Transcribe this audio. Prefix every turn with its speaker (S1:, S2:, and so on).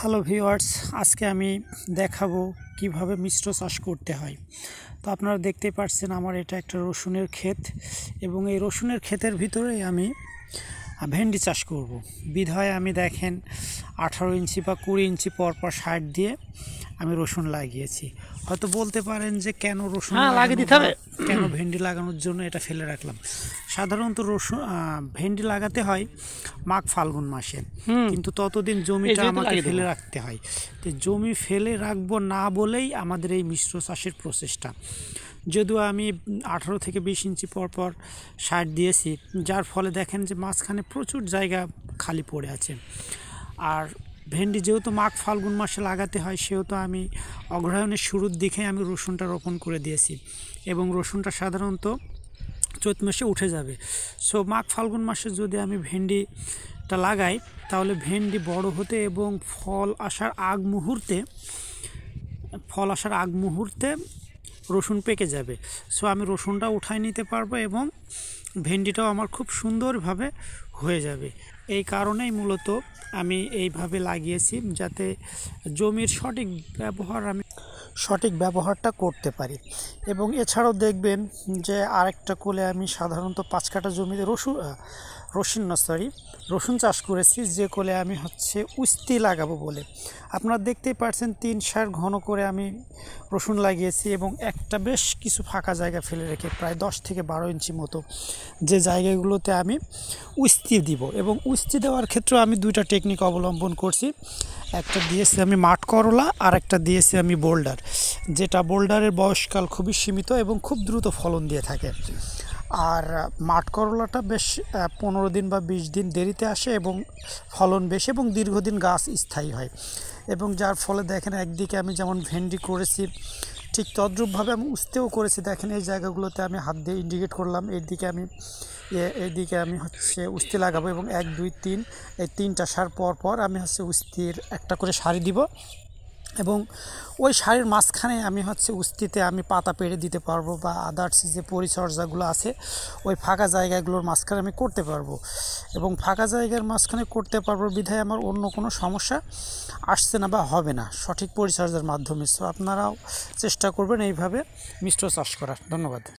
S1: Hello viewers, আজকে আমি দেখাবো কিভাবে মিশ্র চাষ করতে হয়। তো আপনারা দেখতেই পাচ্ছেন আমার এটা একটা রসুনের ক্ষেত এবং এই রসুনের ক্ষেতের ভিতরেই আমি ভেন্ডি চাষ করব। বিধায় আমি দেখেন 18 ইঞ্চি বা 20 ইঞ্চি পর সাইড দিয়ে আমি রসুন লাগিয়েছি। হয়তো বলতে পারেন যে কেন রসুন লাগিয়ে দিতে হবে, কেন ভেন্ডি লাগানোর জন্য এটা ফেলে রাখলাম। সাধারণত ভেন্ডি লাগাতে হয় মাঘ ফাল্গুন মাসে, কিন্তু ততদিন জমিটা আমাকে ফেলে রাখতে হয়। তো জমি ফেলে রাখবো না বলেই আমাদের এই মিশ্র চাষের প্রচেষ্টা। যদিও আমি 18 থেকে 20 ইঞ্চি পর সার দিয়েছি, যার ফলে দেখেন যে মাঝখানে প্রচুর জায়গা খালি পড়ে আছে। আর ভেন্ডি যেহেতু মাঘ ফাল্গুন মাসে লাগাতে হয়, সেহেতু আমি অগ্রহায়ণের শুরুর দিকে আমি রসুনটা রোপণ করে দিয়েছি এবং রসুনটা সাধারণত চৈত মাসে উঠে যাবে। সো মাঘ ফাল্গুন মাসে যদি আমি ভেন্ডিটা লাগাই, তাহলে ভেন্ডি বড় হতে এবং ফল আসার আগ মুহূর্তে রসুন পেকে যাবে। সো আমি রসুনটা উঠায় নিতে পারবো এবং ভেন্ডিটাও আমার খুব সুন্দরভাবে হয়ে যাবে। এই কারণেই মূলত আমি এইভাবে লাগিয়েছি, যাতে জমির সঠিক ব্যবহারটা করতে পারি। এবং এছাড়াও দেখবেন যে আরেকটা কোলে আমি সাধারণত 5 কাঠা জমিতে রসুন চাষ করেছি, যে কোলে আমি উস্তি লাগাবো বলে। আপনারা দেখতেই পাচ্ছেন 3 সার ঘন করে আমি রসুন লাগিয়েছি এবং একটা বেশ কিছু ফাঁকা জায়গা ফেলে রেখে প্রায় 10 থেকে 12 ইঞ্চি মতো যে জায়গাগুলোতে আমি উস্তি দিব। এবং উস্তি দেওয়ার ক্ষেত্রে আমি 2টা টেকনিক অবলম্বন করছি। একটা দিয়েছি আমি মাঠ করলা, আর একটা দিয়েছি আমি বোল্ডার, যেটা বোল্ডারের বয়সকাল খুবই সীমিত এবং খুব দ্রুত ফলন দিয়ে থাকে। আর মাঠ করলাটা বেশ 15 দিন বা 20 দিন দেরিতে আসে এবং ফলন বেশি এবং দীর্ঘদিন গাছ স্থায়ী হয়। এবং যার ফলে দেখেন একদিকে আমি যেমন ভেন্ডি করেছি, ঠিক তদ্রূপভাবে আমি উস্তেও করেছি। দেখেন এই জায়গাগুলোতে আমি হাত দিয়ে ইন্ডিকেট করলাম, এইদিকে আমি উস্তি লাগাবো এবং 1 2 3 এই 3টা সার পর আমি উস্তির একটা করে সারি দিব এবং ওই সারির মাঝখানে আমি উস্তিতে আমি পাতা পেড়ে দিতে পারবো বা আদার্স যে পরিচর্যাগুলো আছে ওই ফাঁকা জায়গাগুলোর মাঝখানে আমি করতে পারবো। এবং ফাঁকা জায়গার মাঝখানে করতে পারবো বিধায় আমার অন্য কোনো সমস্যা আসছে না বা হবে না সঠিক পরিচর্যার মাধ্যমে। সো আপনারাও চেষ্টা করবেন এইভাবে মিশ্র চাষ করার। ধন্যবাদ।